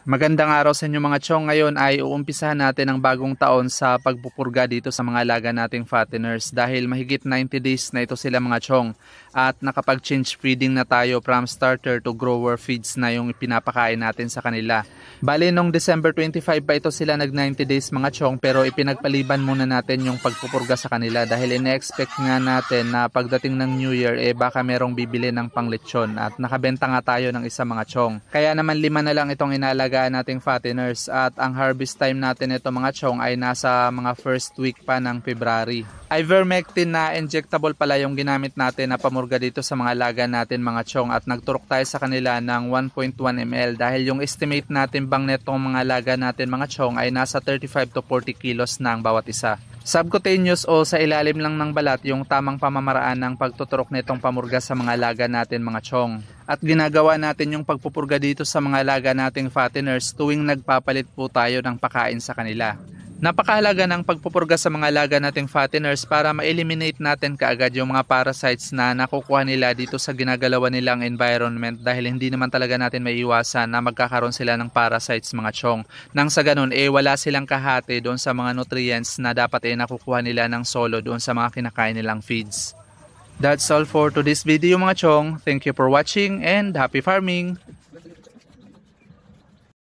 Magandang araw sa inyo mga chong. Ngayon ay uumpisahan natin ang bagong taon sa pagpupurga dito sa mga alaga nating fatteners dahil mahigit 90 days na ito sila mga chong at nakapag-change feeding na tayo from starter to grower feeds na yung pinapakain natin sa kanila. Bali nung December 25 pa ito sila nag 90 days mga chong pero ipinagpaliban muna natin yung pagpupurga sa kanila dahil ine-expect nga natin na pagdating ng New Year baka merong bibili ng panglechon at nakabenta nga tayo ng isa mga chong. Kaya naman 5 na lang itong inalagaan nating fatteners at ang harvest time natin ito mga chong ay nasa mga first week pa ng February. Ivermectin na injectable pala yung ginamit natin na pamurga dito sa mga alaga natin mga chong at nagturok tayo sa kanila ng 1.1 ml dahil yung estimate natin bang netong mga alaga natin mga chong ay nasa 35 to 40 kilos na ang bawat isa. Subcutaneous o sa ilalim lang ng balat yung tamang pamamaraan ng pagtuturok nitong pamurga sa mga alaga natin mga chong. At ginagawa natin yung pagpupurga dito sa mga alaga nating fatteners tuwing nagpapalit po tayo ng pakain sa kanila. Napakahalaga ng pagpupurga sa mga alaga nating fatteners para ma-eliminate natin kaagad yung mga parasites na nakukuha nila dito sa ginagalawan nilang environment dahil hindi naman talaga natin maiiwasan na magkakaroon sila ng parasites mga chong. Nang sa ganun wala silang kahati doon sa mga nutrients na dapat nakukuha nila ng solo doon sa mga kinakain nilang feeds. That's all for today's video mga chong. Thank you for watching and happy farming!